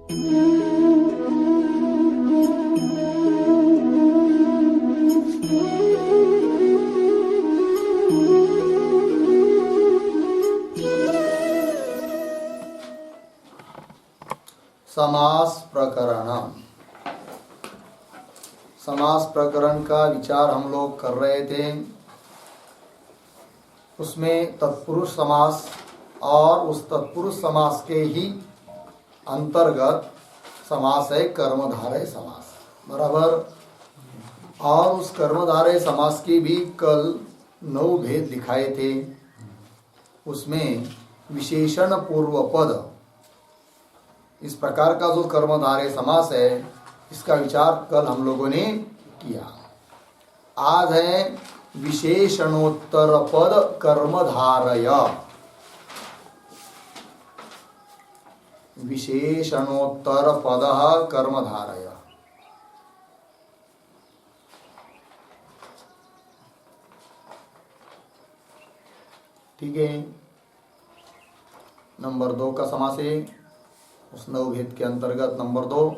समास प्रकरण। समास प्रकरण का विचार हम लोग कर रहे थे। उसमें तत्पुरुष समास और उस तत्पुरुष समास के ही अंतर्गत समास है कर्मधारय समास, बराबर। और उस कर्मधारय समास की भी कल 9 भेद दिखाए थे। उसमें विशेषण पूर्व पद, इस प्रकार का जो कर्मधारय समास है, इसका विचार कल हम लोगों ने किया। आज है विशेषणोत्तर पद कर्मधारय। विशेषणोत्तर पद कर्मधारय। ठीक है। नंबर 2 का समास है उस 9 भेद के अंतर्गत। नंबर 2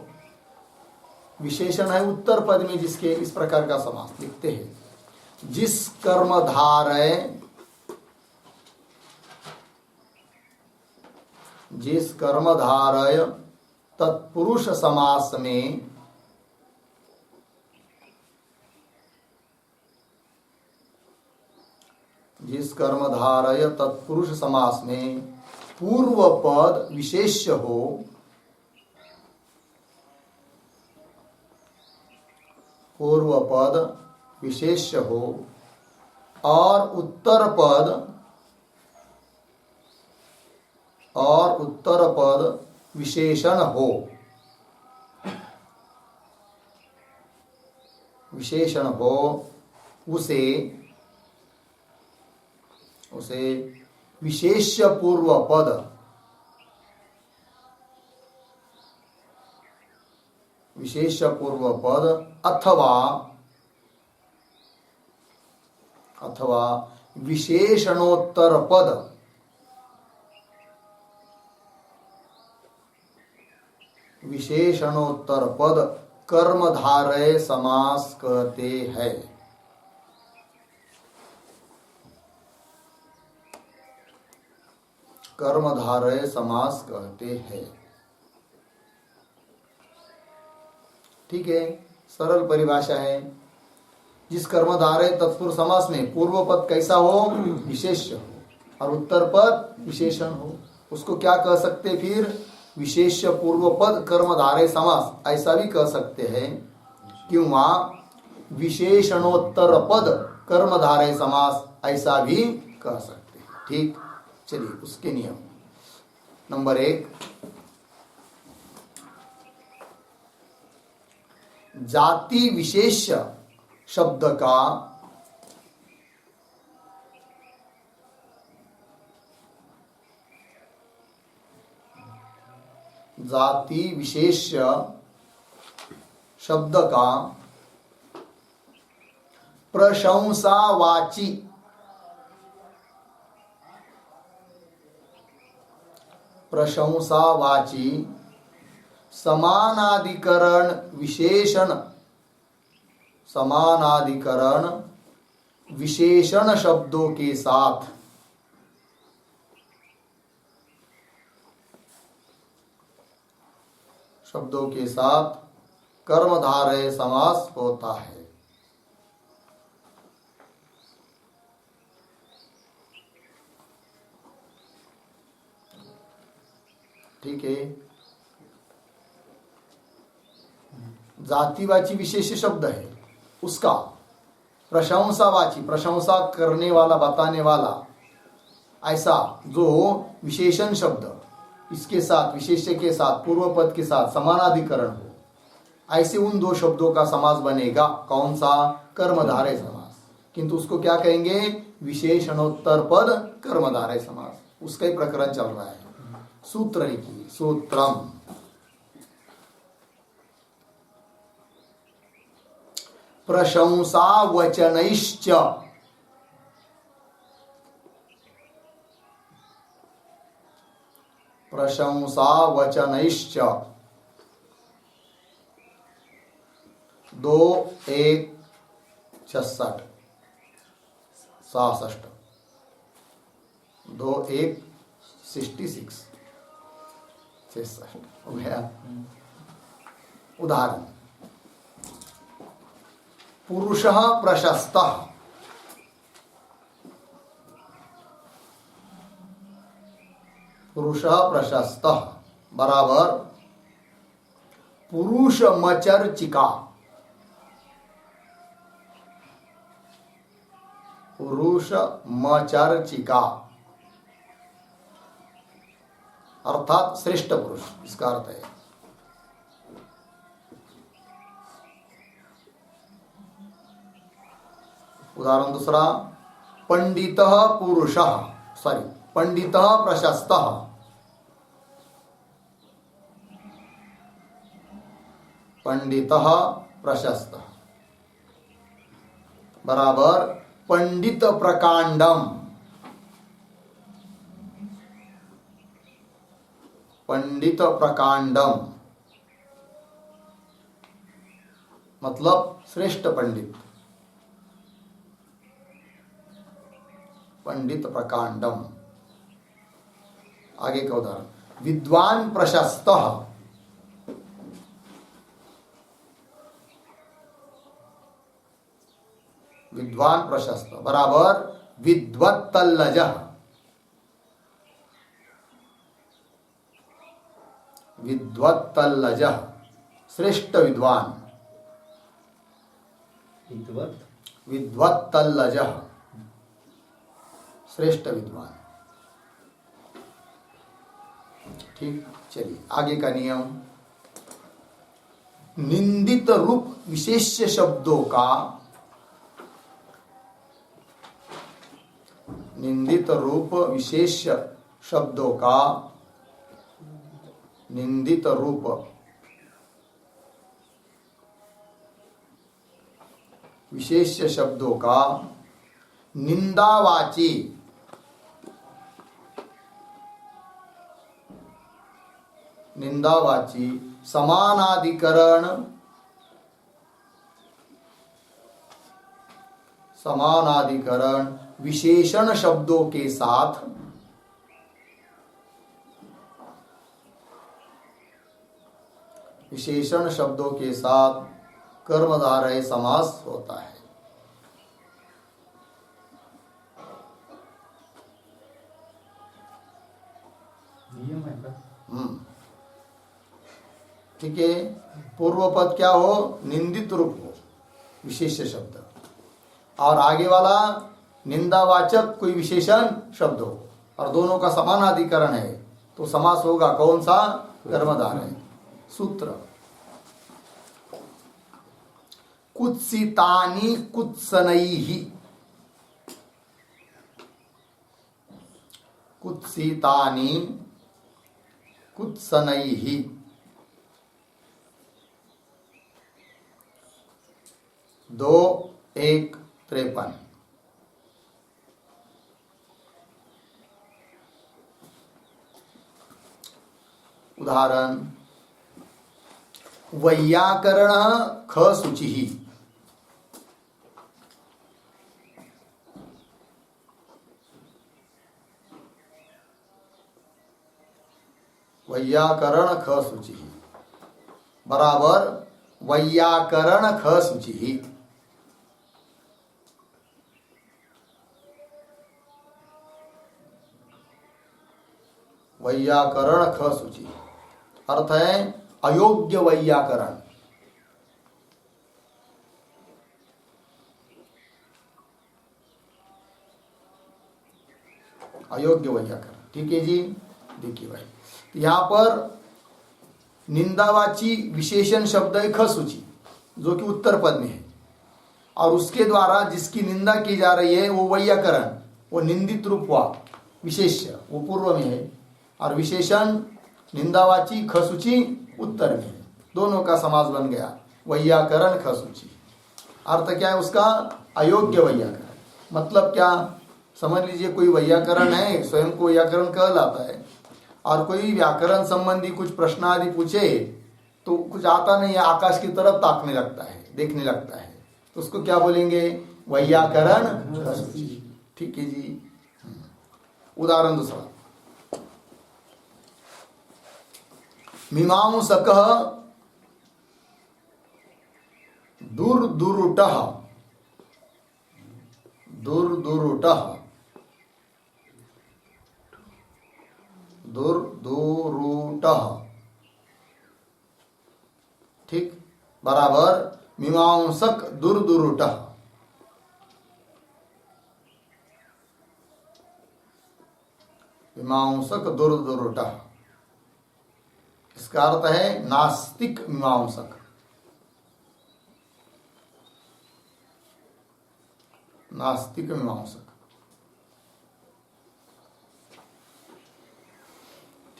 विशेषण है उत्तर पद में, जिसके इस प्रकार का समास लिखते हैं। जिस कर्मधारय तत्पुरुष समास में पूर्व पद विशेष्य हो, और उत्तर पद विशेषण हो, उसे विशेष्य पूर्व पद अथवा विशेषणोत्तर पद कर्मधारय समास कहते हैं। कर्मधारय समास कहते हैं। ठीक है, सरल परिभाषा है। जिस कर्मधारय तत्पुरुष समास में पूर्व पद कैसा हो? विशेष्य हो, और उत्तर पद विशेषण हो, उसको क्या कह सकते? फिर विशेष्य पूर्व पद कर्मधारय समास ऐसा भी कह सकते हैं। क्यों? विशेषणोत्तर पद कर्मधारय समास ऐसा भी कह सकते हैं। ठीक, चलिए उसके नियम। नंबर 1, जाति विशेष शब्द का प्रशंसावाची समानाधिकरण विशेषण शब्दों के साथ कर्मधारय समास होता है। ठीक है। जातिवाची विशेष शब्द है, उसका प्रशंसावाची, प्रशंसा करने वाला, बताने वाला, ऐसा जो विशेषण शब्द इसके साथ, विशेष्य के साथ, पूर्व पद के साथ समानाधिकरण हो, ऐसे उन 2 शब्दों का समास बनेगा। कौन सा? कर्मधारय समास। किंतु उसको क्या कहेंगे? विशेषणोत्तर पद कर्मधारय समास। उसका ही प्रकरण चल रहा है। सूत्र लिखिए। सूत्रम प्रशंसावचनैश्च 2 1 66 66 2 1 66 66 हो गया। उदाहरण पुरुषः प्रशस्तः, पुरुषः प्रशस्तः बराबर पुरुष मचर्चिका, पुरुष मचर्चिका अर्थात श्रेष्ठ पुरुष, इसका अर्थ है। उदाहरण दूसरा पंडितः पुरुषः, पंडितः प्रशस्तः, पंडितः प्रशस्तः बराबर पंडित प्रकांडम, पंडित प्रकांडम मतलब श्रेष्ठ पंडित, पंडित प्रकांडम। आगे का उदाहरण विद्वान प्रशस्तः, विद्वान प्रशस्त बराबर विद्वत्तल्लजः, विद्वत्तल्लजः श्रेष्ठ विद्वान, विद्वत्तल्लजः श्रेष्ठ विद्वान। ठीक, चलिए आगे का नियम। निंदित रूप विशेष्य शब्दों का, निंदित रूप विशेष्य शब्दों का, निंदित रूप विशेष्य शब्दों का निंदावाची, निंदावाची समानाधिकरण, समानाधिकरण विशेषण शब्दों के साथ विशेषण शब्दों के साथ कर्मधारय समास होता है। नियम है का? ठीक है। पूर्व पद क्या हो? निंदित रूप हो विशेष शब्द, और आगे वाला निंदावाचक कोई विशेषण शब्द हो, और दोनों का समानाधिकरण है तो समास होगा कौन सा? कर्मधारय। सूत्र कुत्सितानि कुत्सनैहि, कुत्सितानि कुत्सनैहि 2:1:53। उदाहरण वैयाकरण ख शुचि, वैयाकरण ख शुचि बराबर वैयाकरण ख शुचि। वैयाकरण ख शुचि अर्थ है अयोग्य वैयाकरण, अयोग्य वैयाकरण। ठीक है जी। देखिए भाई, तो यहां पर निंदावाची विशेषण शब्द है ख सूची, जो कि उत्तर पद में है, और उसके द्वारा जिसकी निंदा की जा रही है वो वैयाकरण, वो निंदित रूप हुआ, विशेष्य वो पूर्व में है, और विशेषण निंदावाची ख सूची उत्तर में है। दोनों का समास बन गया वैयाकरण ख सूची। अर्थ क्या है उसका? अयोग्य वैयाकरण। मतलब क्या? समझ लीजिए कोई वैयाकरण है, स्वयं को वैयाकरण कहलाता है, और कोई व्याकरण संबंधी कुछ प्रश्न आदि पूछे तो कुछ आता नहीं है, आकाश की तरफ ताकने लगता है, देखने लगता है, तो उसको क्या बोलेंगे? वैयाकरण रसरुचि। ठीक है जी। उदाहरण दूसरा, मीमांसकः दुर्दुरुटः दुर्दुरुटः दुर्दुरुटः, ठीक, बराबर मीमांसक दुर्दुरुटः। मीमांसक दुर्दुरुटः, इसका अर्थ है नास्तिक मीमांसक। नास्तिक मीमांसक,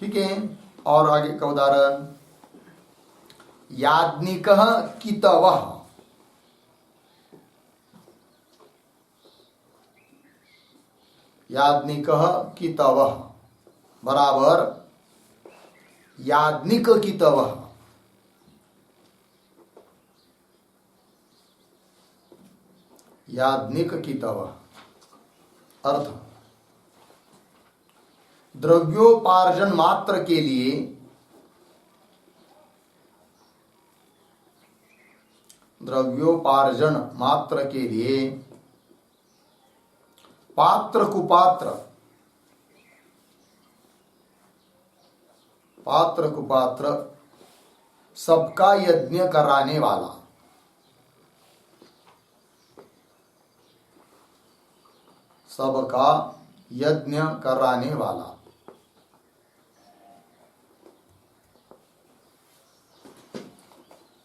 ठीक है। और आगे का उदाहरण, याज्ञिकः कितवः। याज्ञिकः कितवः बराबर याज्ञिक कितवः। याज्ञिक कितवः, अर्थ द्रव्योपार्जन मात्र के लिए द्रव्योपार्जन मात्र के लिए पात्र कुपात्र पात्र कुपात्र सबका यज्ञ कराने वाला। सबका यज्ञ कराने वाला,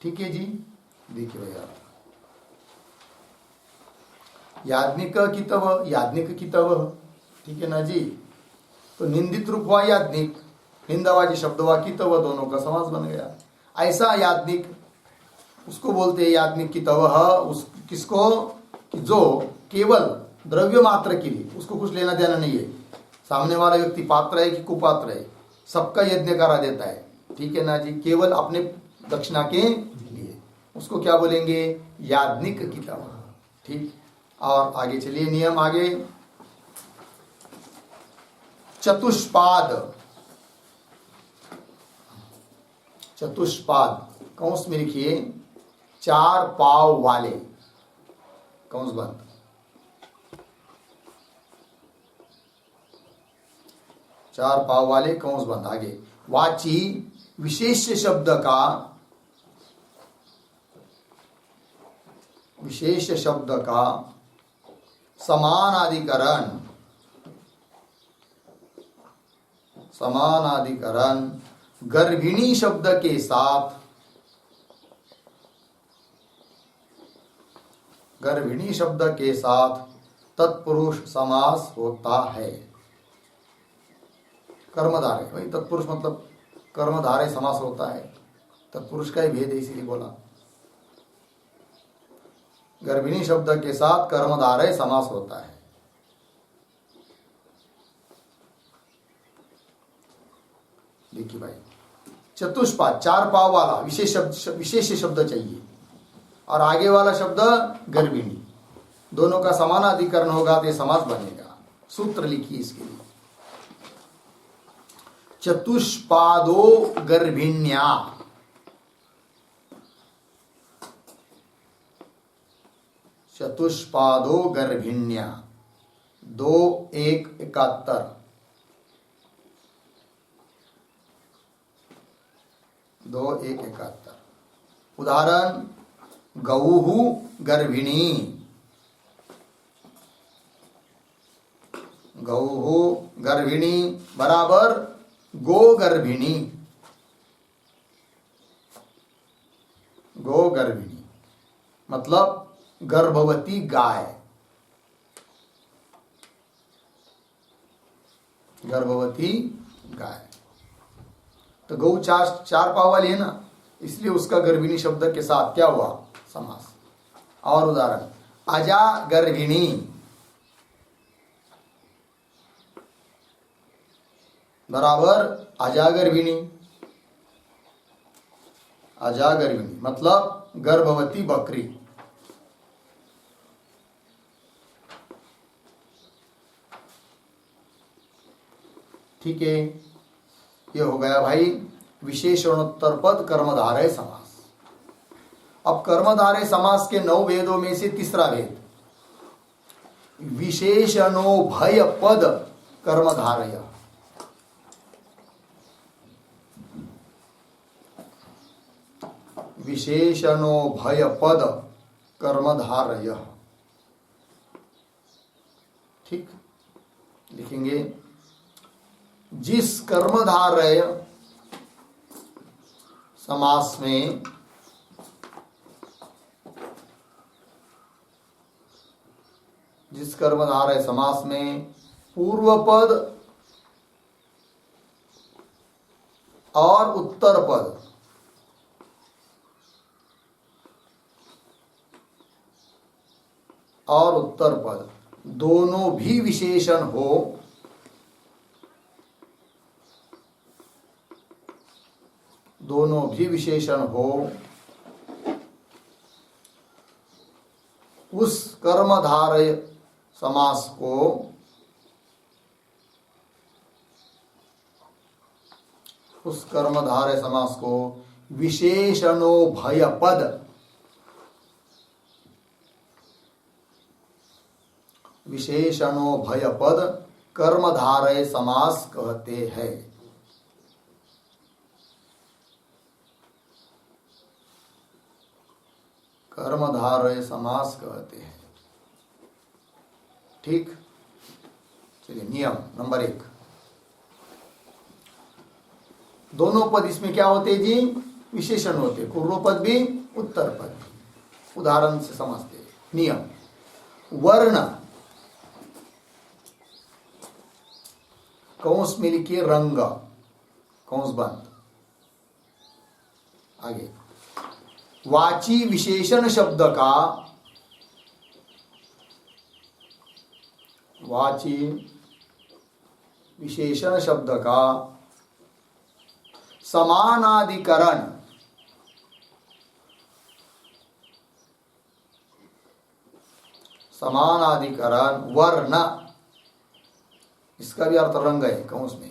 ठीक है जी। देखिए भैया, याज्ञिक कितव, याज्ञिक कितव, ठीक है ना जी। तो निंदित रूप हुआ याज्ञिक, निंदावाची शब्द हुआ कितव, दोनों का समास बन गया। ऐसा याज्ञिक, उसको बोलते हैं याज्ञिक कितव। उस किसको? कि जो केवल द्रव्य मात्र के लिए, उसको कुछ लेना देना नहीं है, सामने वाला व्यक्ति पात्र है कि कुपात्र है, सबका यज्ञ करा देता है, ठीक है ना जी, केवल अपने दक्षिणा के लिए, उसको क्या बोलेंगे? याज्ञिक कितव, ठीक। और आगे चलिए, नियम आगे, चतुष्पाद। चतुष्पाद कौंस में लिखिए, 4 पाव वाले, कौंस बंद। 4 पाव वाले कौंस बंद। आगे, वाची विशेष शब्द का, विशेष शब्द का समानाधिकरण, समानाधिकरण गर्भिणी शब्द के साथ, गर्भिणी शब्द के साथ तत्पुरुष समास होता है। कर्मधारय, भाई तत्पुरुष मतलब कर्मधारय समास होता है, तत्पुरुष का ही भेद है इसीलिए बोला। गर्भिणी शब्द के साथ कर्मधारय समास होता है। देखिए भाई, चतुष्पाद 4 पाव वाला विशेष शब्द चाहिए, और आगे वाला शब्द गर्भिणी, दोनों का समानाधिकरण होगा तो समास बनेगा। सूत्र लिखिए इसके लिए, चतुष्पादो गर्भिण्या, चतुष्पादो गर्भिण्या, 2 1 71, 2 1 71। उदाहरण, गौः गर्भिणी, गौः गर्भिणी बराबर गो गर्भिणी, गो गर्भिणी मतलब गर्भवती गाय, गर्भवती गाय। तो गौ 4 पाव वाली है ना, इसलिए उसका गर्भिणी शब्द के साथ क्या हुआ? समास। और उदाहरण, अजा गर्भिणी, बराबर अजा गर्भिणी, अजागरिणी मतलब गर्भवती बकरी। ठीक है, ये हो गया भाई विशेषणोत्तर पद कर्मधारय समास। अब कर्मधारय समास के 9 भेदों में से तीसरा भेद विशेषणो भय पद कर्मधारय। विशेषणो भय पद कर्मधारय। ठीक, लिखेंगे जिस कर्मधारय समास में पूर्व पद और उत्तर पद दोनों भी विशेषण हो, उस कर्मधारय समास को विशेषणो भय पद कर्मधारय समास कहते हैं। कर्मधारय समास कहते हैं। ठीक, चलिए नियम नंबर 1। दोनों पद इसमें क्या होते जी? विशेषण होते, पूर्व पद भी उत्तर पद भी। उदाहरण से समझते हैं। नियम, वर्ण कौंस में लिखिए रंग, कौंस बंद। आगे वाची विशेषण शब्द का समानाधिकरण वर्ण, इसका भी अर्थ रंग है कौंस में।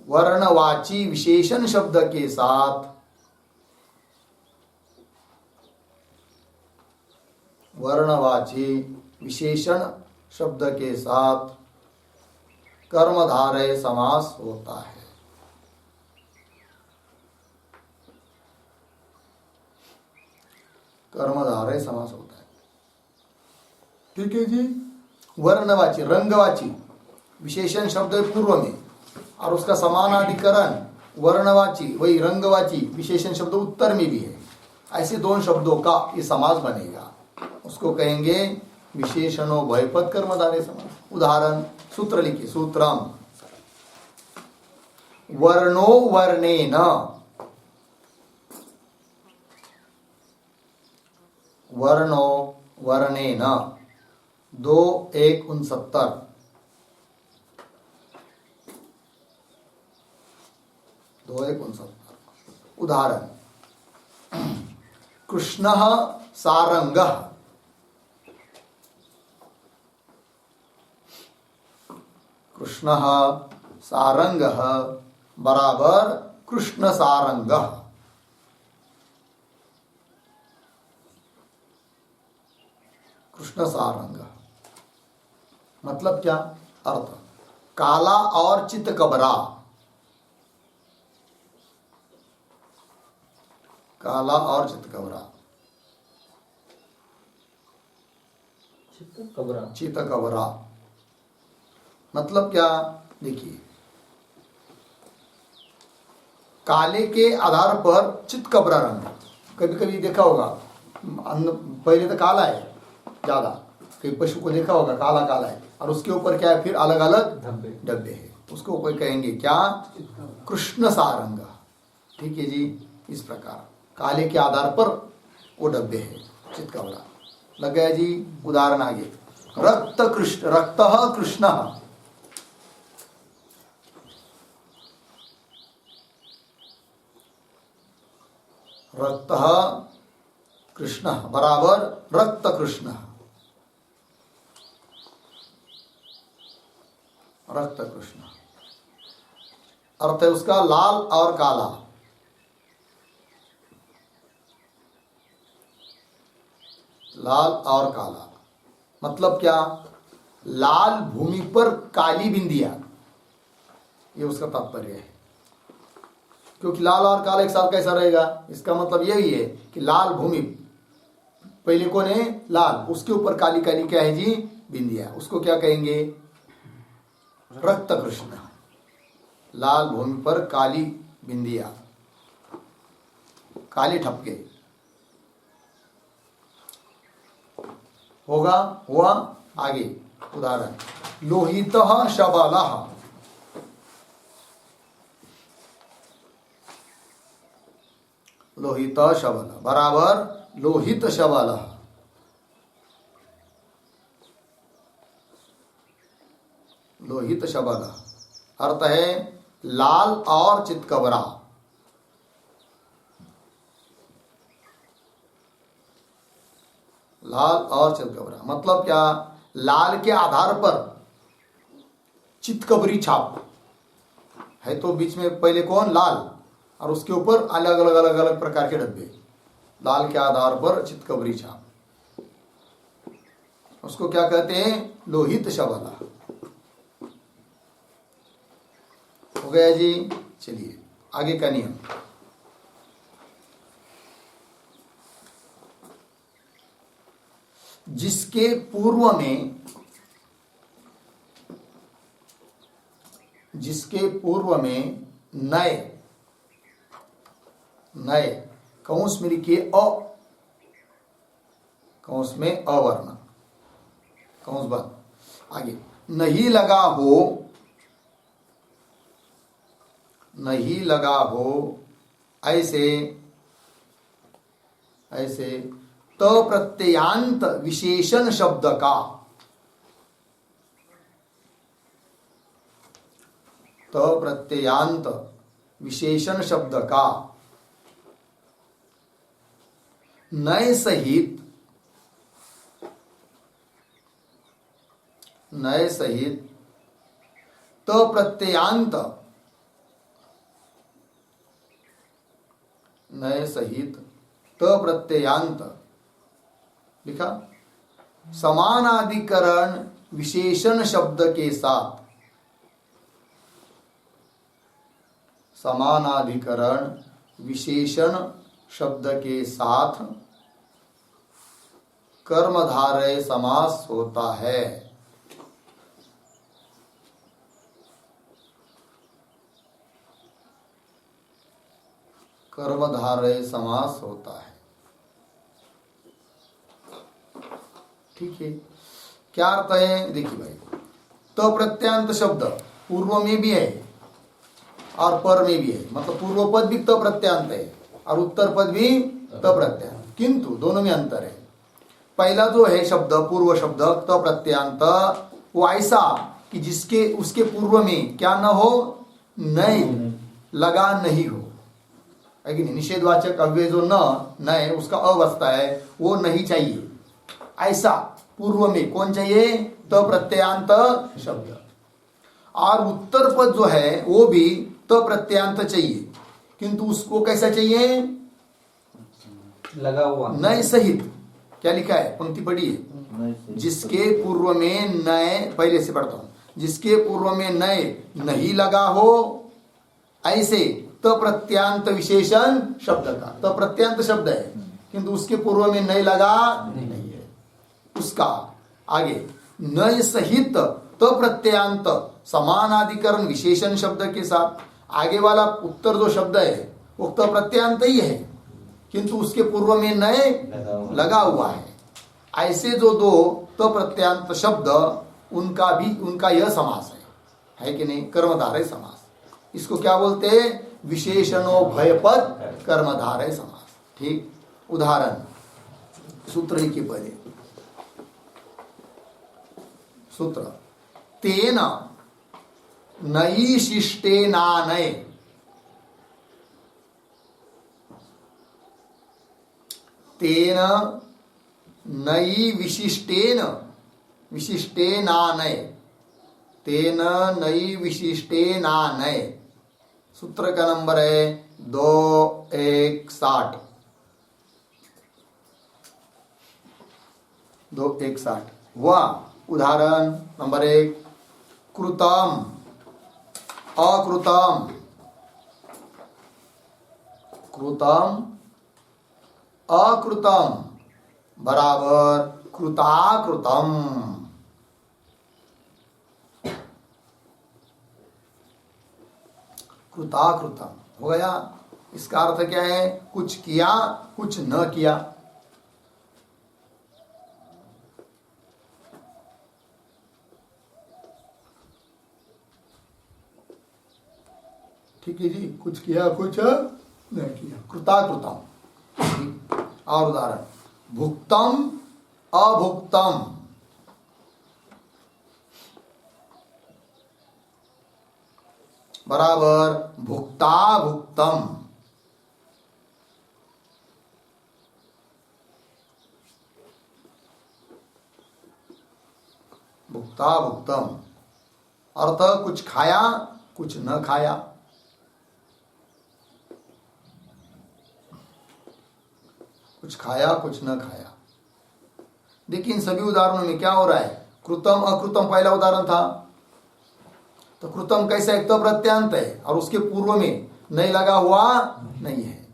वर्णवाची विशेषण शब्द के साथ कर्मधारय समास होता है। ठीक है जी। वर्णवाची, रंगवाची विशेषण शब्द पूर्व में और उसका समानाधिकरण वर्णवाची वही रंगवाची विशेषण शब्द उत्तर में भी है। ऐसे 2 शब्दों का ये समास बनेगा, उसको कहेंगे विशेषणो भयपद कर्मधारय समास। उदाहरण सूत्र लिखिए। सूत्रम वर्णो वर्णेन, वर्णो वर्णेन 2 1 69। उदाहरण कृष्णः सारंगः, बराबर कृष्ण सारंगः। मतलब क्या अर्थ? काला और चितकबरा, चितकबरा मतलब क्या? देखिए, काले के आधार पर चितकबरा रंग, कभी कभी देखा होगा, पहले तो काला है ज्यादा, कई पशु को देखा होगा काला काला है और उसके ऊपर क्या है फिर अलग अलग डब्बे है, उसको कोई कहेंगे क्या? कृष्ण सारंग। ठीक है जी। इस प्रकार काले के आधार पर वो डब्बे है, चितकबरा लग गया जी। उदाहरण आगे रक्त कृष्ण, रक्त कृष्ण बराबर रक्त कृष्ण, रक्त कृष्ण अर्थ है उसका लाल और काला। लाल और काला मतलब क्या? लाल भूमि पर काली बिंदियां, ये उसका तात्पर्य है। क्योंकि लाल और काला एक साथ कैसा रहेगा? इसका मतलब यही है कि लाल भूमि, पहले कौन है? लाल, उसके ऊपर काली काली क्या है जी? बिंदिया, उसको क्या कहेंगे? रक्त कृष्ण। लाल भूमि पर काली बिंदिया, काली ठपके। होगा? हुआ? आगे उदाहरण, लोहितः शबलः, लोहित शबल बराबर लोहित शबल। लोहित शबल अर्थ है लाल और चितकबरा। लाल और चितकबरा मतलब क्या? लाल के आधार पर चितकबरी छाप है, तो बीच में पहले कौन? लाल, और उसके ऊपर अलग अलग अलग अलग प्रकार के डब्बे। लाल के आधार पर चितकबरी छाप, उसको क्या कहते हैं? लोहित शबला। हो गया जी। चलिए आगे का नियम, जिसके पूर्व में, जिसके पूर्व में नए, नए कौंस में लिखिए अ, कौंस में अवर्ण, कौंस बंद। आगे नहीं लगा हो, नहीं लगा हो ऐसे, ऐसे त प्रत्ययांत विशेषण शब्द का, त प्रत्ययांत विशेषण शब्द का नए सहित, नए सहित त प्रत्ययांत, नए सहित त प्रत्ययांत लिखा, समानाधिकरण विशेषण शब्द के साथ, समानाधिकरण विशेषण शब्द के साथ कर्मधारय समास होता है। कर्मधारय समास होता है। ठीक है, क्या अर्थ है? देखिए भाई, तो प्रत्यांत शब्द पूर्व में भी है और पर में भी है, मतलब पूर्व पद भी तो प्रत्यांत है और उत्तर पद भी तो प्रत्यांत, किंतु दोनों में अंतर है। पहला जो है शब्द, पूर्व शब्द तो प्रत्यांत, वो ऐसा कि जिसके, उसके पूर्व में क्या न हो? नए लगा नहीं हो, है कि नहीं? निषेधवाचक अव्यय जो न है उसका अवस्था है, वो नहीं चाहिए। ऐसा पूर्व में कौन चाहिए? तो प्रत्ययांत शब्द। और उत्तर पद जो है वो भी तो प्रत्ययांत चाहिए, किंतु उसको कैसा चाहिए? लगा हुआ, नए सहित। क्या लिखा है? पंक्ति पढ़िए, जिसके पूर्व में नए, पहले से पढ़ता हूं, जिसके पूर्व में नए नहीं लगा हो ऐसे तो प्रत्यांत विशेषण शब्द का, तो प्रत्यांत शब्द है किंतु उसके पूर्व में नए लगा नहीं है उसका। आगे नए सहित तो प्रत्यांत समानाधिकरण विशेषण शब्द के साथ, आगे वाला उत्तर जो शब्द है वो तो प्रत्यांत ही है किंतु उसके पूर्व में नए लगा हुआ है। ऐसे जो दो तो प्रत्यांत शब्द, उनका भी, उनका यह समास है कि नहीं? कर्मधारय समास। इसको क्या बोलते हैं? विशेषणों भयपद कर्मधारय समास। ठीक, उदाहरण सूत्र लिखिए पहले। सूत्र, तेन नई शिष्टे नानय, तेन नई विशिष्टेन विशिष्टेनानय, तेन नई विशिष्टेनानय। सूत्र का नंबर है 2:160। 2:160। वह उदाहरण नंबर 1, कृतम अकृतम, कृतम अकृतम बराबर कृताकृतम। कृताकृतम हो गया। इसका अर्थ क्या है? कुछ किया, कुछ न किया। ठीक है जी, कुछ किया, कुछ नहीं किया। कृताकृतम। और उदाहरण, भुक्तम अभुक्तम, बराबर भुक्ता भुक्तम। भुक्ता भुक्तम अर्थ कुछ खाया, कुछ न खाया। कुछ खाया, कुछ न खाया। देखिए इन सभी उदाहरणों में क्या हो रहा है? कृतम अकृतम पहला उदाहरण था, तो कृतम कैसा? एक तो प्रत्यांत है और उसके पूर्व में नहीं लगा हुआ नहीं है।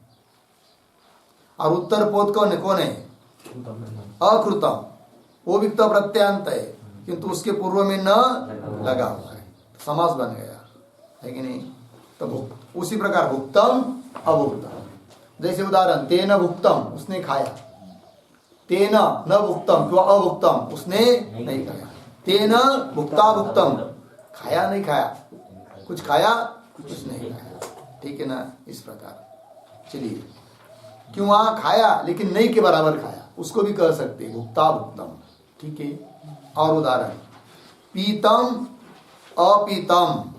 और उत्तर पोत कौन है? अकृतम, वो भी तो प्रत्यांत है किंतु उसके पूर्व में न लगा हुआ है, समास बन गया है कि नहीं? तो उसी प्रकार भुक्तम अभुक्तम। जैसे उदाहरण, तेन भुक्तम, उसने खाया। तेन न भुक्तम, तो अभुक्तम, उसने नहीं खाया। तेन भुक्ता भुक्तम, खाया नहीं खाया, कुछ खाया, कुछ नहीं खाया। ठीक है ना? इस प्रकार चलिए, क्यों वहां खाया लेकिन नहीं के बराबर खाया, उसको भी कह सकते भुक्ता भुक्तम। ठीक है। और उदाहरण, पीतम अपीतम,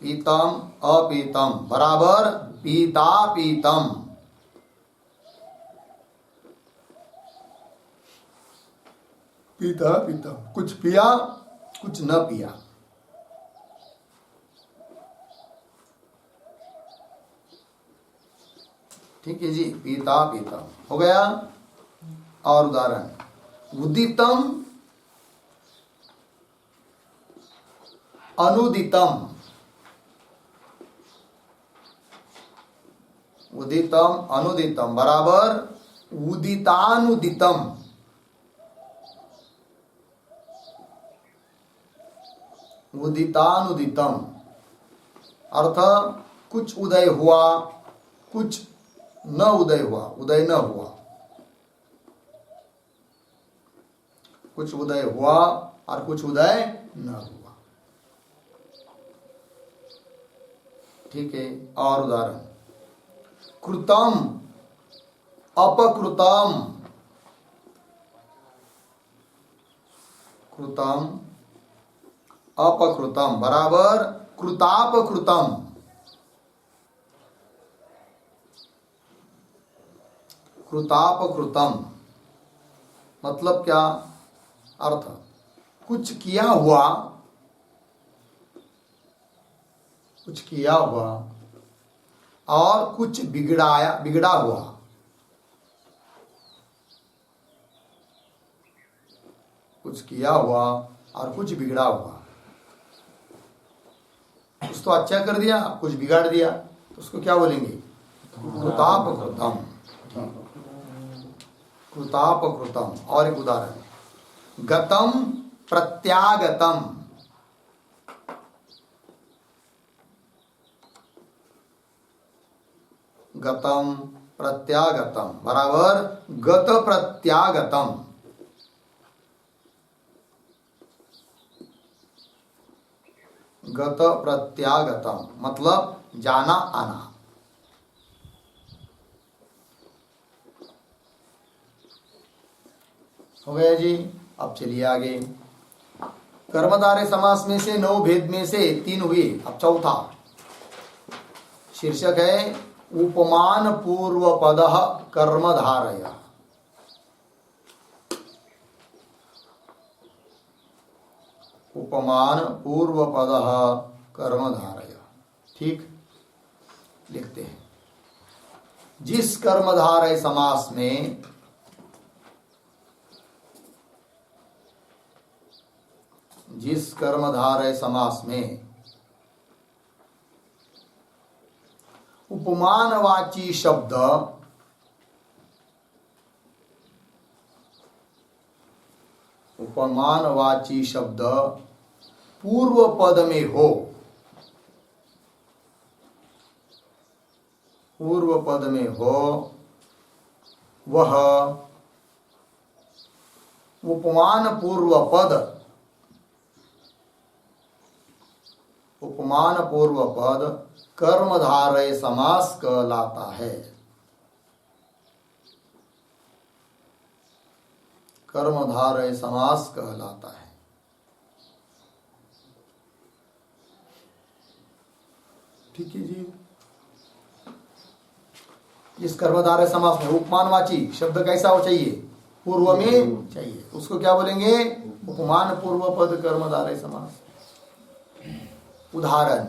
पीतम अपीतम बराबर पीता पीतम। पीता पीतम, कुछ पिया, कुछ न पिया। ठीक है जी, पीता पीतम हो गया। और उदाहरण, उदितम अनुदितम, उदितम अनुदितम बराबर उदितानुदितम। उदितानुदितम अर्थ कुछ उदय हुआ, कुछ न उदय हुआ, उदय न हुआ। कुछ उदय हुआ और कुछ उदय न हुआ। ठीक है। और उदाहरण, कृतम अपकृतम, कृतम अपकृतम बराबर कृतापकृतम। कृतापकृतम मतलब क्या अर्थ? कुछ किया हुआ, कुछ किया हुआ और कुछ बिगड़ा हुआ। कुछ किया हुआ और कुछ बिगड़ा हुआ। कुछ तो अच्छा कर दिया, कुछ बिगाड़ दिया, तो उसको क्या बोलेंगे? कृतापकृतम। कृतापकृतम। और एक उदाहरण, गतम प्रत्यागतम, गतम प्रत्यागतम बराबर गत प्रत्यागतम। गत प्रत्यागतम मतलब जाना आना। हो गया जी। अब चलिए आगे। कर्मधारय समास में से 9 भेद में से 3 हुए, अब चौथा शीर्षक है उपमान पूर्व पद कर्मधारय। उपमान पूर्व पद कर्मधारय। ठीक, लिखते हैं। जिस कर्मधारय समास में उपमानवाची शब्द पूर्व पद में हो, वह उपमान पूर्व पद कर्मधारय समास कहलाता है। कर्मधारय समास कहलाता है। ठीक है जी। इस कर्मधारय समास में उपमानवाची शब्द कैसा हो चाहिए? पूर्व में चाहिए। उसको क्या बोलेंगे? उपमान पूर्व पद कर्मधारय समास। उदाहरण,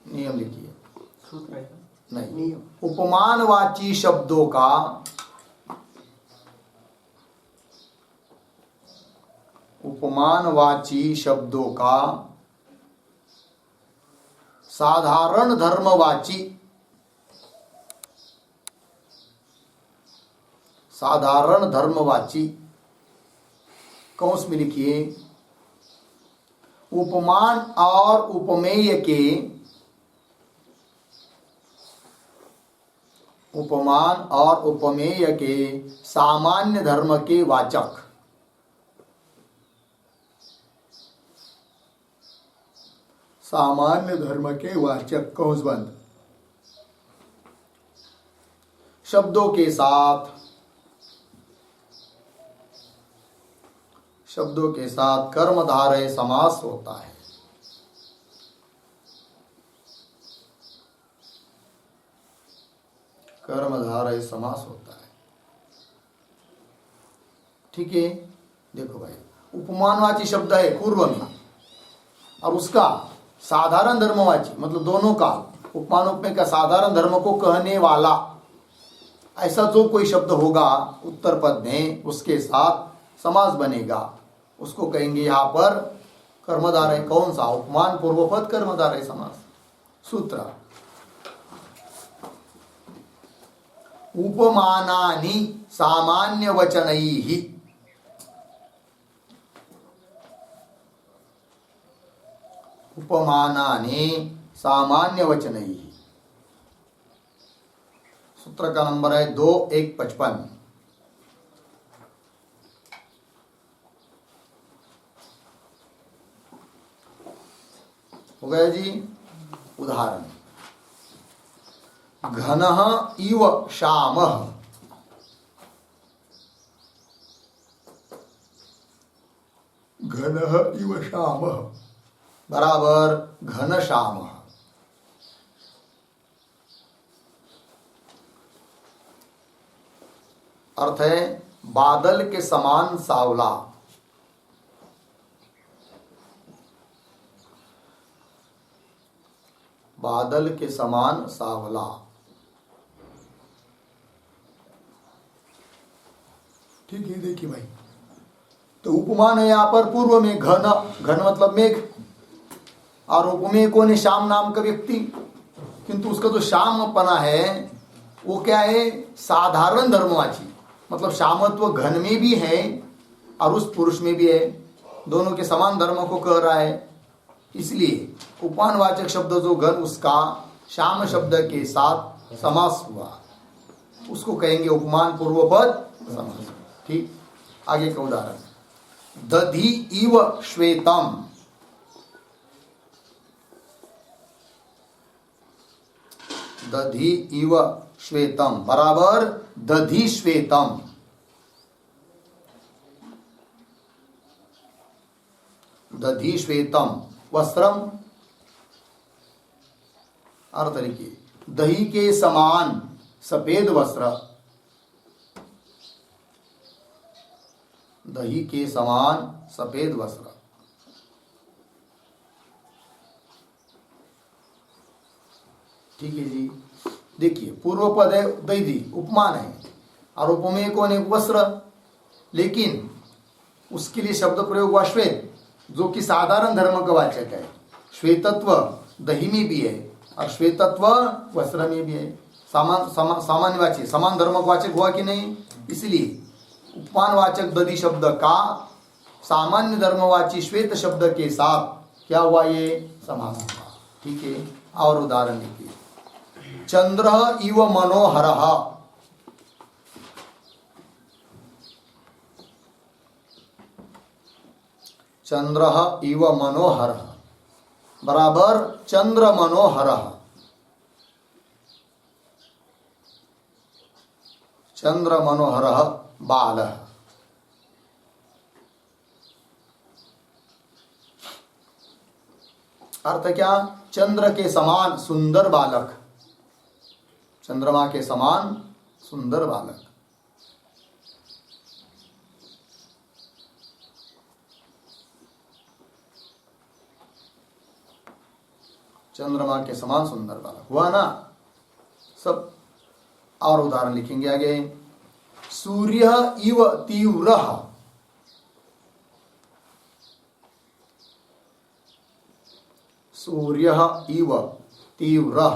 नियम लिखिए। नहीं, उपमानवाची शब्दों का साधारण धर्मवाची कौंस में लिखिए। उपमान और उपमेय के सामान्य धर्म के वाचक। कौंस बंद। शब्दों के साथ कर्मधारय समास होता है। ठीक है, देखो भाई, उपमानवाची शब्द है पूर्व में, और उसका साधारण धर्मवाची मतलब दोनों का उपमान उपमेय का साधारण धर्म को कहने वाला ऐसा जो कोई शब्द होगा उत्तर पद में, उसके साथ समास बनेगा, उसको कहेंगे यहाँ पर कर्मधारय। कौन सा? उपमान पूर्व पद कर्मधारय समास। सूत्र, उपमानानि सामान्य वचनैः। सूत्र का नंबर है 2155। हो गया जी। उदाहरण, घनः इव श्यामः। बराबर घनश्यामः। अर्थ है बादल के समान सावला। ठीक है, देखिए भाई, तो उपमान है यहाँ पर पूर्व में घन मतलब मेघ, और उपमेय कौन है? श्याम नाम का व्यक्ति। किंतु उसका जो श्यामपना है वो क्या है? साधारण धर्मवाची, मतलब श्यामत्व घन में भी है और उस पुरुष में भी है, दोनों के समान धर्म को कह रहा है। इसलिए उपमानवाचक शब्द जो घन, उसका श्याम शब्द के साथ समास हुआ, उसको कहेंगे उपमान पूर्व पद समास। ठीक, आगे का उदाहरण, दधि इव श्वेतम। दधि इव श्वेतम बराबर दधि श्वेतम। दधी श्वेतम वस्त्रम, अर्थ लिखिए दही के समान सफेद वस्त्र, दही के समान सफेद वस्त्र। ठीक है जी। देखिए पूर्व पद है दही, उपमान है, और उपमेय कौन है? वस्त्र। लेकिन उसके लिए शब्द प्रयोग हुआ श्वेत, जो कि साधारण धर्म का वाचक है। श्वेतत्व दही में भी है और श्वेतत्व वस्त्र में भी है। सामान्यवाची समान धर्म का वाचक हुआ कि नहीं? इसलिए उपमानवाचक दधि शब्द का सामान्य धर्मवाची श्वेत शब्द के साथ क्या हुआ? ये समास हुआ। ठीक है। और उदाहरण लिखिए चंद्र इव मनोहरः, चंद्र इव मनोहरः बराबर चंद्र मनोहरः, चंद्र मनोहरः बालः। अर्थ क्या? चंद्र के समान सुंदर बालक, चंद्रमा के समान सुंदर बालक। चंद्रमा के समान सुंदर बालक हुआ ना सब। और उदाहरण लिखेंगे आगे। सूर्य इव तीव्रः, सूर्य इव तीव्रः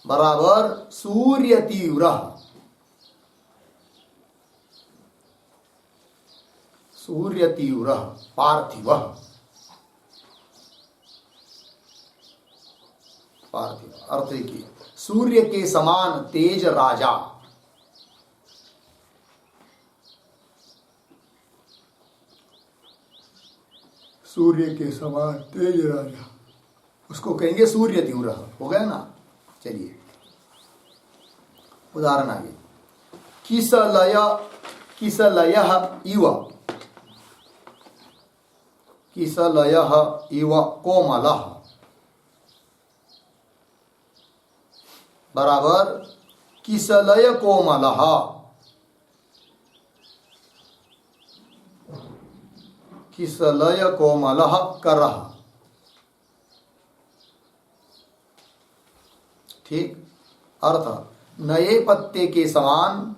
बराबर सूर्य तीव्रः, सूर्य तीव्रः पार्थिवः, पार्थिव। अर्थ की सूर्य के समान तेज राजा, सूर्य के समान तेज राजा, उसको कहेंगे सूर्य तीव्र। हो गया ना? चलिए उदाहरण आगे। किसलय, किसलयः इव, किसलयः इव कोमलः बराबर किसलय कोमलः, किसलय कोमलः करः। ठीक। अर्थ नए पत्ते के समान,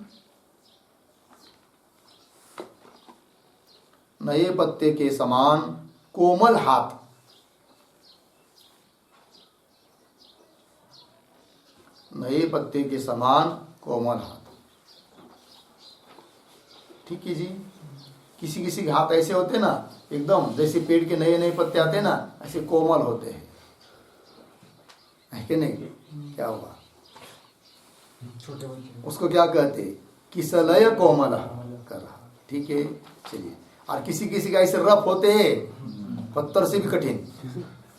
नए पत्ते के समान कोमल हाथ, नए पत्ते के समान कोमल हाथ। ठीक है जी। किसी किसी के हाथ ऐसे होते ना, एकदम जैसे पेड़ के नए नए पत्ते आते ना, ऐसे कोमल होते हैं, है कि नहीं? क्या हुआ? छोटे बच्चे उसको क्या कहते? किसलय कोमल कर। ठीक है। चलिए। और किसी किसी का ऐसे रफ होते हैं, पत्थर से भी कठिन।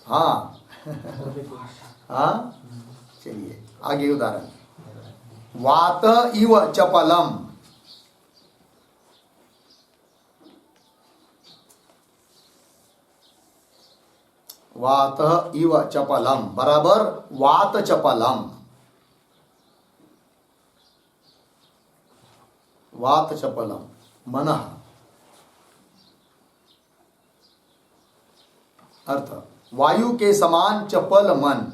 हाँ हाँ। चलिए आगे उदाहरण। वात इव चपलम, वात इव चपलम बराबर वात चपलम, वात चपलम मनः। अर्थ वायु के समान चपल मन,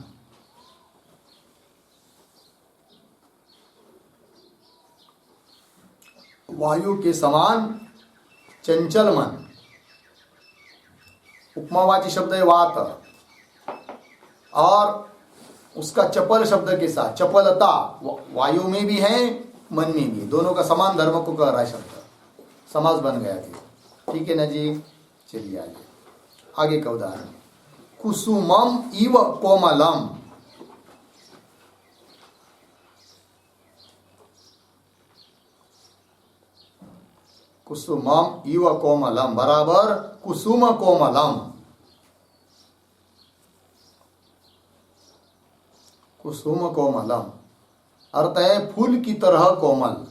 वायु के समान चंचल मन। उपमावाची शब्द है वात, और उसका चपल शब्द के साथ चपलता वायु में भी है मन में भी, दोनों का समान धर्म को कह रहा है शब्द, समास बन गया जी। ठीक है ना जी। चलिए आगे। आगे का उदाहरण। कुसुमम इव कोमलम, कुसुमम इव कोमलम बराबर कुसुम कोमलम, कुसुम कोमलम। अर्थ है फूल की तरह कोमल।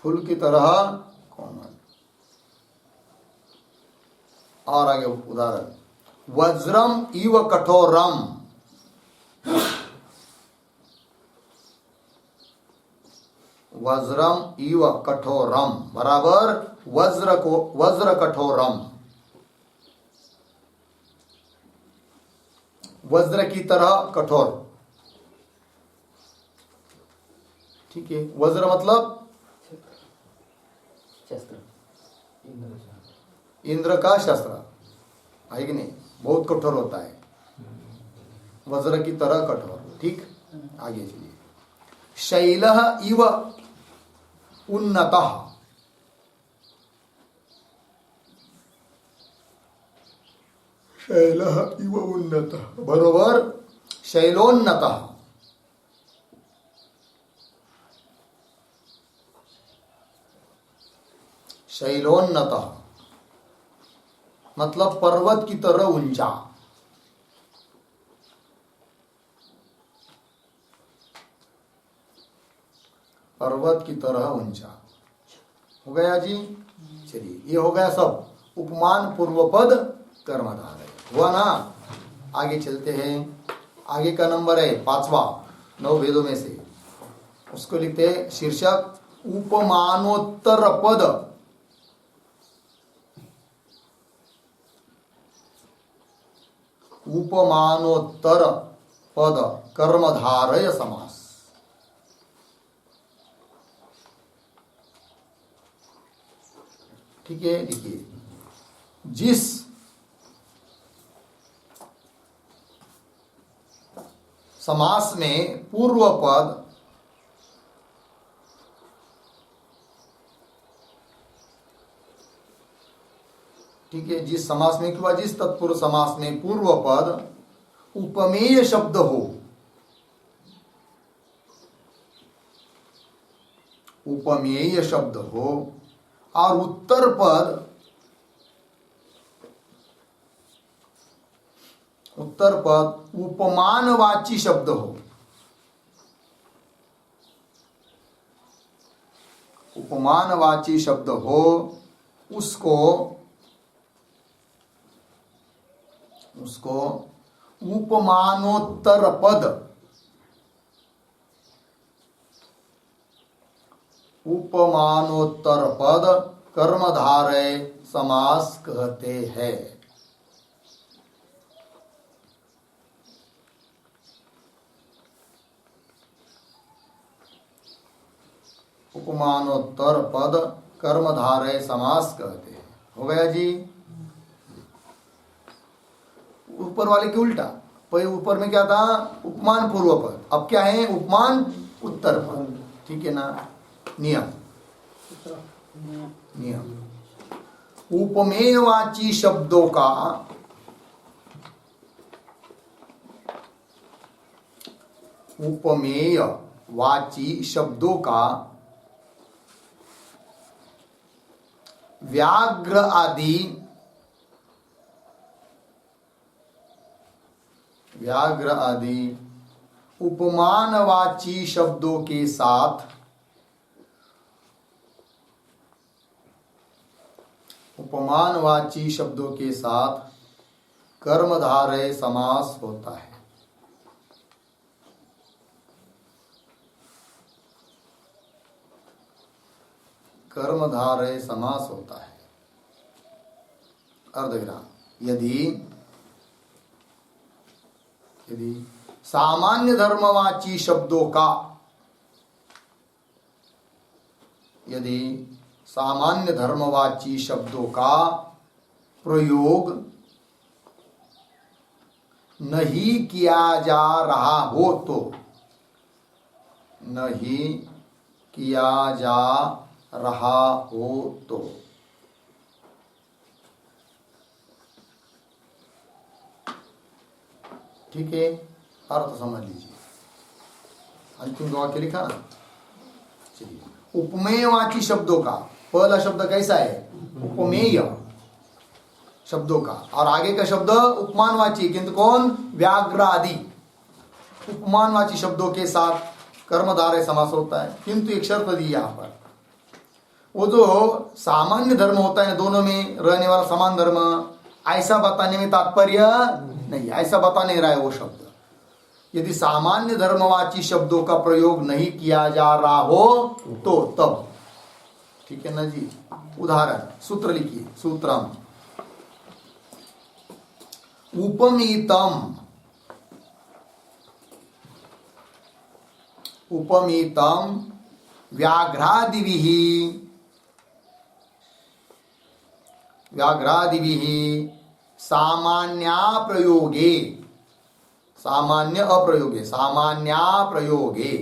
फूल की तरह कोमल। और आगे उदाहरण, वज्रम इव कठोरम, वज्रम इव कठोरम बराबर वज्र कठोरम, वज्र की तरह कठोर। ठीक है, वज्र मतलब शस्त्र, इंद्र का शस्त्र है कि नहीं, बहुत कठोर होता है, वज्र की तरह कठोर। ठीक, आगे चलिए। शैलः इव उन्नतः, शैलः इव उन्नतः बरोबर शैलोन्नतः, शैलोन्नतः मतलब पर्वत की तरह ऊंचा। पर्वत की तरह ऊंचा हो गया जी। चलिए, ये हो गया सब उपमान पूर्व पद कर्मधारय हुआ ना। आगे चलते हैं, आगे का नंबर है 5वां 9 भेदों में से, उसको लिखते हैं शीर्षक उपमानोत्तर पद। उपमानोत्तर पद कर्मधारय समास। ठीक है, देखिए, जिस समास में पूर्व पद ठीक है, जिस समास में कि जिस तत्पुरुष समास में पूर्व पद उपमेय शब्द हो, उपमेय शब्द हो, और उत्तर पद उपमानवाची शब्द हो, उपमानवाची शब्द हो, उसको उपमानोत्तर पद, उपमानोत्तर पद कर्मधारय समास कहते हैं। उपमानोत्तर पद कर्मधारय समास कहते हैं। हो गया जी। ऊपर वाले के उल्टा, पहले ऊपर में क्या था, उपमान पूर्व पद, अब क्या है, उपमान उत्तर पद। ठीक है ना। नियम उपमेयवाची शब्दों का उपमेयवाची शब्दों का व्याघ्र आदि उपमानवाची शब्दों के साथ कर्मधारय समास होता है। कर्मधारय समास होता है। अर्धविराम। यदि सामान्य धर्मवाची शब्दों का, यदि सामान्य धर्मवाची शब्दों का प्रयोग नहीं किया जा रहा हो तो, नहीं किया जा रहा हो तो, ठीक है, अर्थ समझ लीजिए। अंतिम दो वाक्य लिखा ना। चलिए, उपमेयवाची शब्दों का पहला शब्द कैसा है, उपमेय शब्दों का, और आगे का शब्द उपमानवाची, किंतु कौन, व्याघ्र आदि उपमानवाची शब्दों के साथ कर्मधारय समास होता है। किंतु एक शर्त दी यहां पर, वो जो सामान्य धर्म होता है दोनों में रहने वाला समान धर्म, ऐसा बताने में तात्पर्य नहीं, ऐसा बता नहीं रहा है वो शब्द। यदि सामान्य धर्मवाची शब्दों का प्रयोग नहीं किया जा रहा हो तो तब, ठीक है ना जी। उदाहरण सूत्र लिखिए, सूत्रम उपमीतम, उपमीतम व्याघ्रादिभिः, व्याघ्रादिभिः सामान्या प्रयोगे, सामान्य अप्रयोगे, सामान्या प्रयोगे।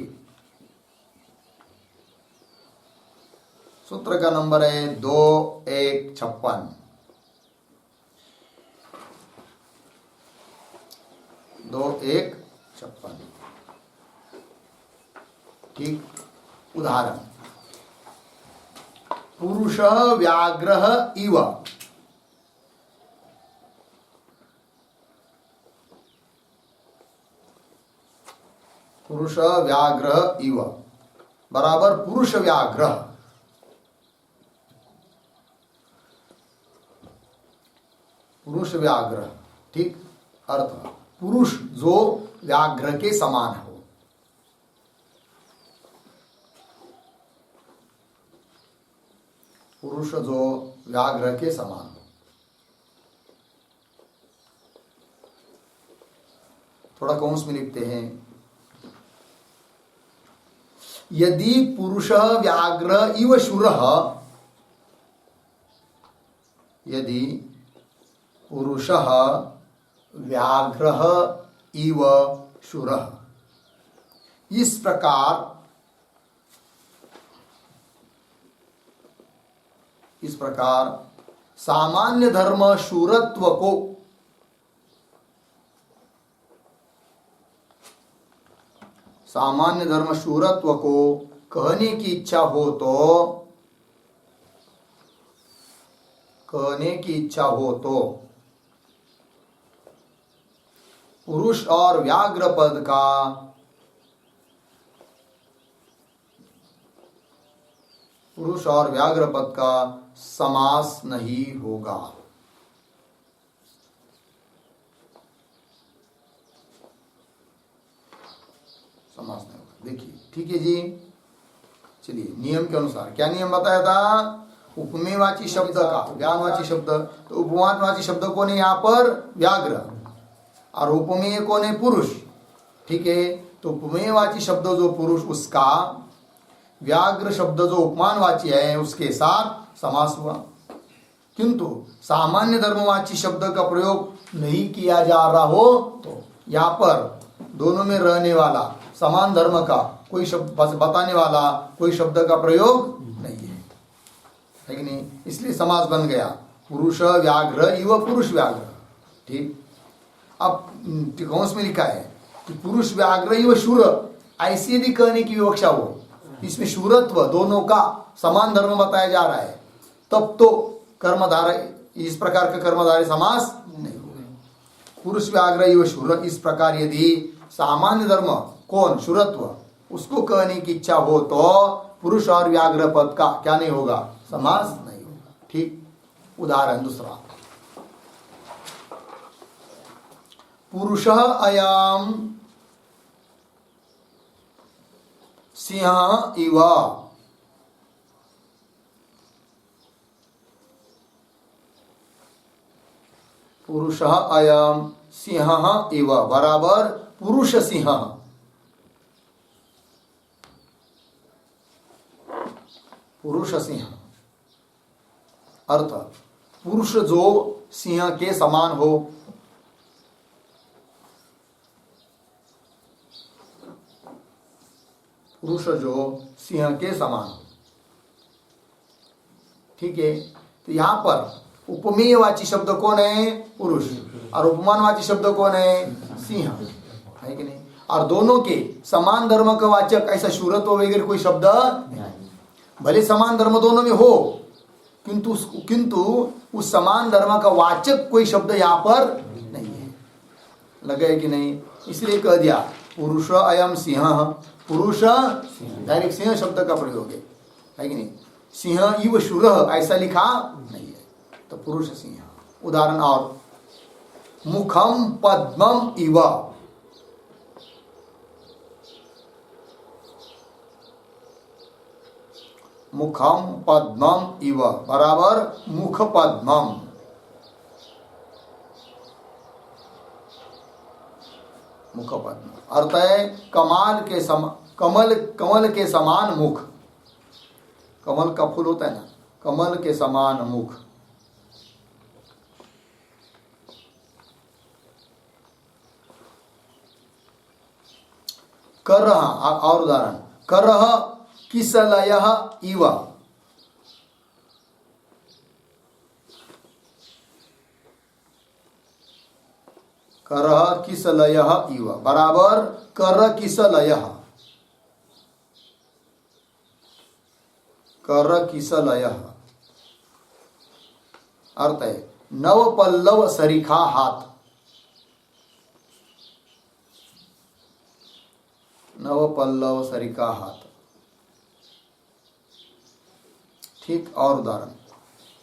सूत्र का नंबर है 2156, 2156, ठीक। उदाहरण पुरुष व्याघ्र इव, पुरुष व्याघ्र इव बराबर पुरुष व्याघ्र, पुरुष व्याघ्र, ठीक। अर्थ पुरुष जो व्याघ्र के समान हो, पुरुष जो व्याघ्र के समान हो। थोड़ा कौंस में लिखते हैं, यदि पुरुष व्याघ्र इव शूरः, यदि पुरुषः व्याघ्रः इव शूरः, इस प्रकार, इस प्रकार सामान्य धर्म शूरत्व को, सामान्य धर्म शूरत्व को कहने की इच्छा हो तो, कहने की इच्छा हो तो पुरुष और व्याघ्र पद का, पुरुष और व्याघ्र पद का समास नहीं होगा। समास नहीं होगा। देखिए ठीक है जी, चलिए नियम के अनुसार क्या नियम बताया था? उपमेयवाची शब्द का व्यानवाची शब्द, तो उपमानवाची शब्द कौन है यहाँ पर? व्याघ्र, और उपमेय कौन है? पुरुष, ठीक है। तो उपमेयवाची शब्द जो पुरुष, उसका व्याघ्र शब्द जो उपमानवाची है उसके साथ समास हुआ। किंतु सामान्य धर्मवाची शब्द का प्रयोग नहीं किया जा रहा हो तो यहाँ पर दोनों में रहने वाला समान धर्म का कोई शब्द बताने वाला कोई शब्द का प्रयोग नहीं है कि नहीं? इसलिए समास बन गया पुरुष व्याघ्र इव पुरुष व्याघ्र, ठीक। अब कौंस में लिखा है कि पुरुष व्याघ्र इव शूर, ऐसी यदि कहने की विवक्षा हो, इसमें शूरत्व दोनों का समान धर्म बताया जा रहा है, तब तो कर्मधारय, इस प्रकार का कर्मधारय समास नहीं होगा। पुरुष व्याघ्र इव शूर, इस प्रकार यदि सामान्य धर्म कौन? शूरत्व, उसको कहने की इच्छा हो तो पुरुष और व्याघ्र पद का क्या नहीं होगा? समास नहीं होगा, ठीक। उदाहरण दूसरा, पुरुष अयम सिंह इव, पुरुष अयम सिंह इव बराबर पुरुष सिंह, पुरुष सिंह। अर्थ पुरुष जो सिंह के समान हो, पुरुष जो सिंह के समान हो, ठीक है। तो यहां पर उपमेयवाची शब्द कौन है? पुरुष, और उपमानवाची शब्द कौन है? सिंह, है कि नहीं? और दोनों के समान धर्म का वाचक ऐसा शूरत्व वगैरह कोई शब्द नहीं। भले समान धर्म दोनों में हो, किंतु उस समान धर्म का वाचक कोई शब्द यहाँ पर नहीं है। लगे कि नहीं? इसलिए कह दिया पुरुष अयम सिंह, पुरुष डायरेक्ट सिंह शब्द का प्रयोग है कि नहीं? सिंह इव शूर ऐसा लिखा नहीं है, तो पुरुष सिंह। उदाहरण और, मुखम पद्मम इव, मुखम पद्मम इव बराबर मुख पद्मम। मुख पद्म अर्थ है कमल के समान मुख। कमल का फूल होता है ना, कमल के समान मुख। करह और उदाहरण, करह किसलयः इव, करह किसलयः इव बराबर कर किसलयः। कर किसलयः अर्थ है नव पल्लव सरीखा हाथ। नव पल्लव सरीखा हाथ। ठीक, और उदाहरण,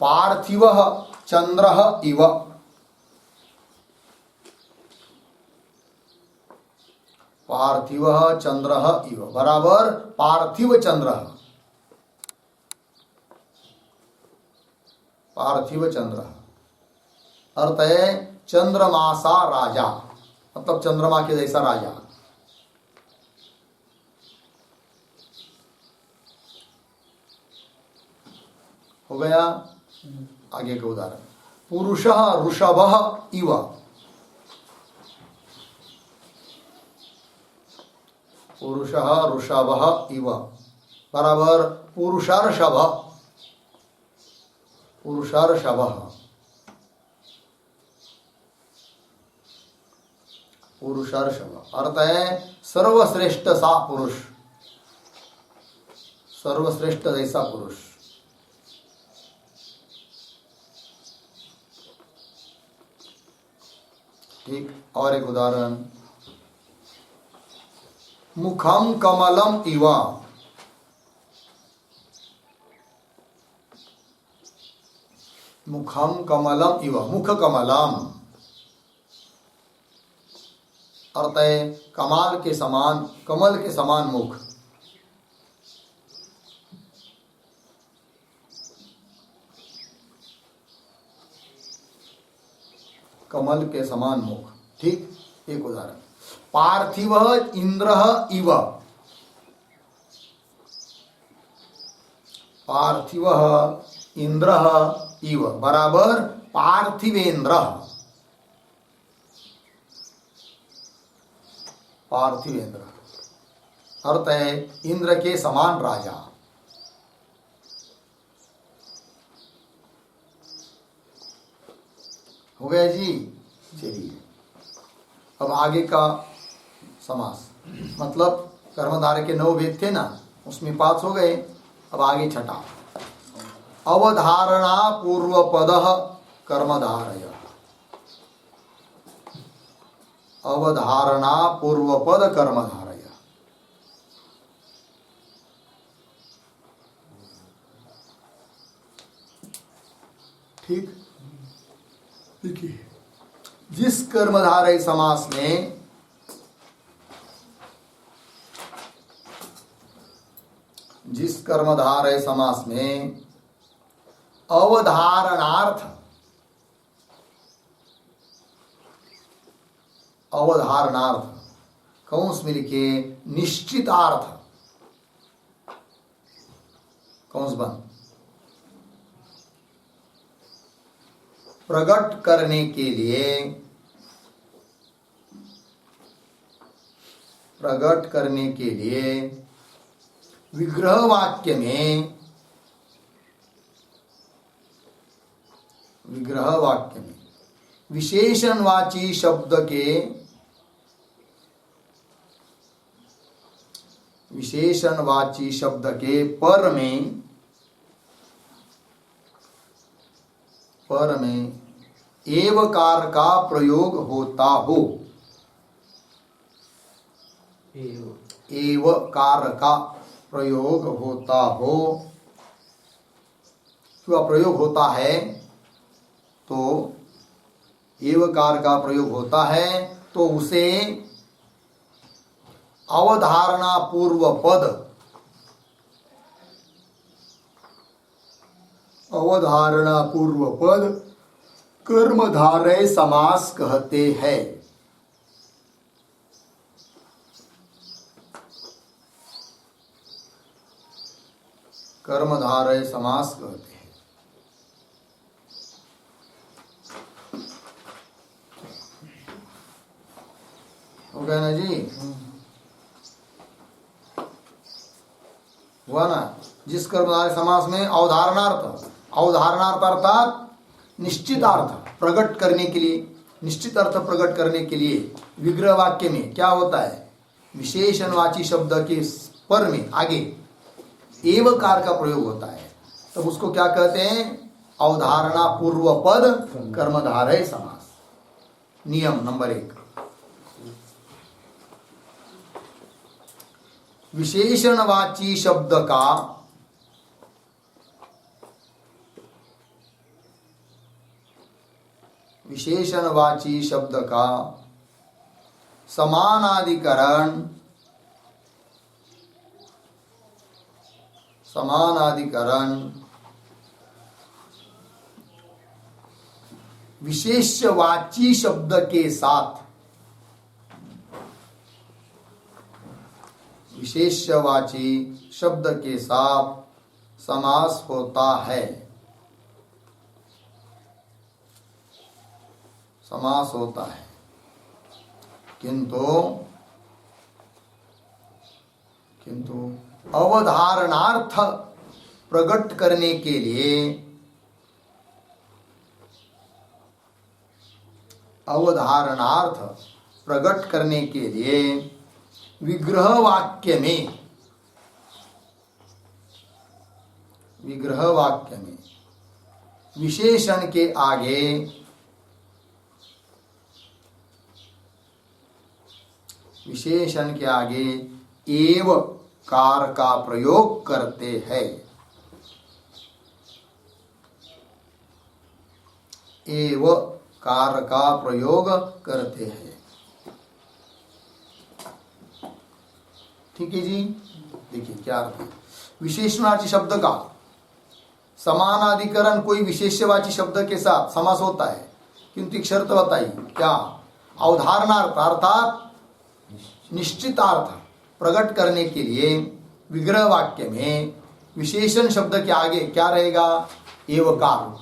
पार्थिवः चंद्रः इव, पार्थिवः चंद्रः इव बराबर पार्थिव चंद्रः। पार्थिव चंद्रः अर्थ है चंद्रमा सा राजा, मतलब चंद्रमा के जैसा राजा। हो गया। आगे का उदाहरण, पुरुषः ऋषभः इव, पुरुषः ऋषभः इव बराबर पुरुषर्षभः। पुरुषर्षभः, पुरुषर्षभ अर्थ है सर्वश्रेष्ठ सा पुरुष, सर्वश्रेष्ठ जैसा पुरुष। ठीक, और एक उदाहरण, मुखम कमलम इव, मुखम कमलम इव मुख कमलम अर्थ है कमाल के समान, कमल के समान मुख। कमल के समान मुख। ठीक, एक उदाहरण, पार्थिव इंद्र इव, पार्थिव इंद्र इव बराबर पार्थिवेंद्र। पार्थिवेंद्र अर्थ है इंद्र के समान राजा। हो गया जी। चलिए अब आगे का समास, मतलब कर्मधारय के 9 भेद थे ना, उसमें 5 हो गए। अब आगे छठा, अवधारणा पूर्वपदः कर्मधारय। अवधारणा पूर्वपद कर्मधारय। ठीक, देखिए जिस कर्मधारय समास में अवधारणार्थ, अवधारणार्थ कौंस में लिखे निश्चितार्थ, कौंस बंद, प्रकट करने के लिए, प्रकट करने के लिए विग्रह वाक्य में, विग्रह वाक्य में विशेषणवाची शब्द के, विशेषणवाची शब्द के पर में एवकार का प्रयोग होता हो, एवकार का प्रयोग होता हो, का प्रयोग होता है तो एवकार का प्रयोग होता है तो उसे अवधारणा पूर्व पद कर्मधारय समास कहते हैं। कर्मधारय समास कहते हैं। हो गया ना जी? हुआ ना? जिस कर्मधारय समास में अवधारणार्थ अर्थात निश्चित अर्थ प्रकट करने के लिए, निश्चित अर्थ प्रकट करने के लिए विग्रह वाक्य में क्या होता है, विशेषणवाची शब्द के पर में आगे एवकार का प्रयोग होता है, तब उसको क्या कहते हैं, अवधारणा पूर्व पद कर्मधारय समास। नियम नंबर 1, विशेषणवाची शब्द का समानाधिकरण विशेषवाची शब्द के साथ समास होता है। किंतु अवधारणार्थ प्रकट करने के लिए विग्रह वाक्य में विशेषण के आगे एव कार का प्रयोग करते हैं। ठीक है जी? देखिए क्या अर्थ है, विशेषणवाची शब्द का समानाधिकरण कोई विशेषवाची शब्द के साथ समास होता है, किंतु एक शर्त बताई, क्या, अवधारणार्थ अर्थात निश्चितार्थ प्रकट करने के लिए विग्रह वाक्य में विशेषण शब्द के आगे क्या रहेगा, एवकार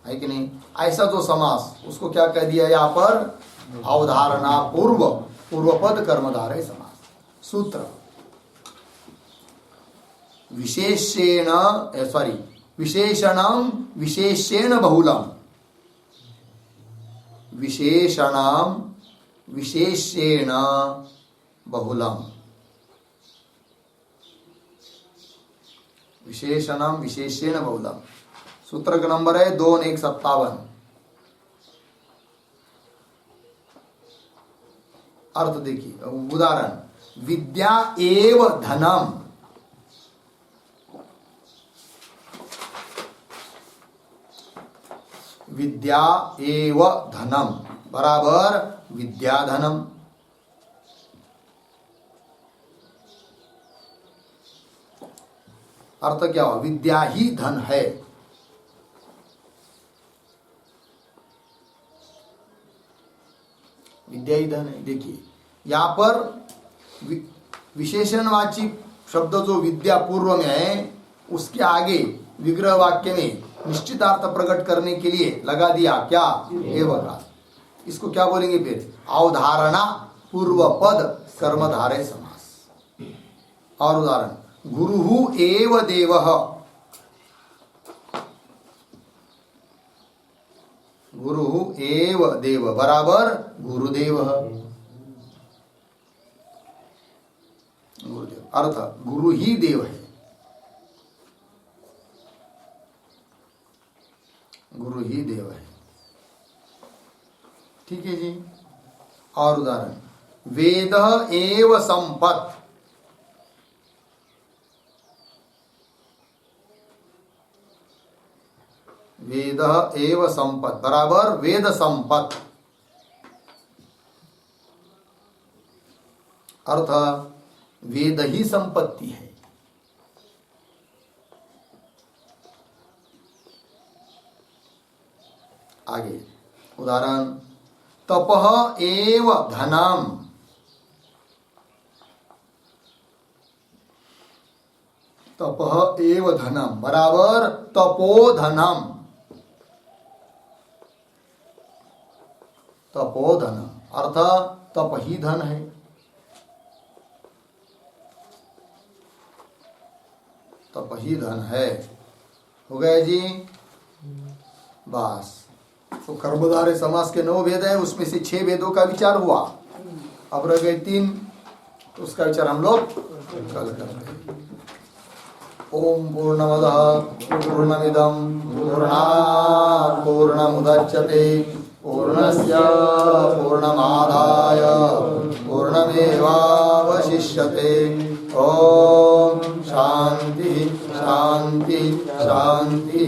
है कि नहीं। ऐसा जो समास, उसको क्या कह दिया यहाँ पर, अवधारणा पूर्वपद कर्मधारय समास। सूत्र, विशेषणम विशेषेण बहुलम, विशेषणम विशेषेण बहुलम, विशेषणम विशेषेण बहुलम। सूत्र का नंबर है 2157। अर्थ देखिए, उदाहरण, विद्या एव धनम, विद्या एव धनम बराबर विद्याधनम। अर्थ क्या हुआ, विद्या ही धन है। विद्या ही धन है। देखिए यहां पर विशेषणवाची शब्द जो विद्या पूर्व में है, उसके आगे विग्रह वाक्य में निश्चितार्थ प्रकट करने के लिए लगा दिया क्या, एवकार। इसको क्या बोलेंगे फिर, अवधारणा पूर्व पद कर्मधारय समास। और उदाहरण, गुरुहु एव देवः, गुरुहु एव देव बराबर गुरुदेव। गुरुदेव अर्थ गुरु ही देव है, गुरु ही देव है। ठीक है जी। और उदाहरण, वेद एव संपत्, वेद एव संपत् बराबर वेद संपत्। अर्थ वेद ही संपत्ति है। आगे उदाहरण तपः एव धनम। तपः एव धनम बराबर तपोधनम। तपोधनम अर्थ तप ही धन है। तप ही धन है। हो गए जी। बस तो कर्मधारय समास के 9 वेद है, उसमें से 6 वेदों का विचार हुआ। अब रह गए 3, तो उसका विचार हम लोग कल करते हैं। ओम पूर्णमदः पूर्णमिदं पूर्णात् पूर्णमुदच्यते पूर्णस्य पूर्णमादाय पूर्णमेवावशिष्यते। ओम शांति शांति शांति।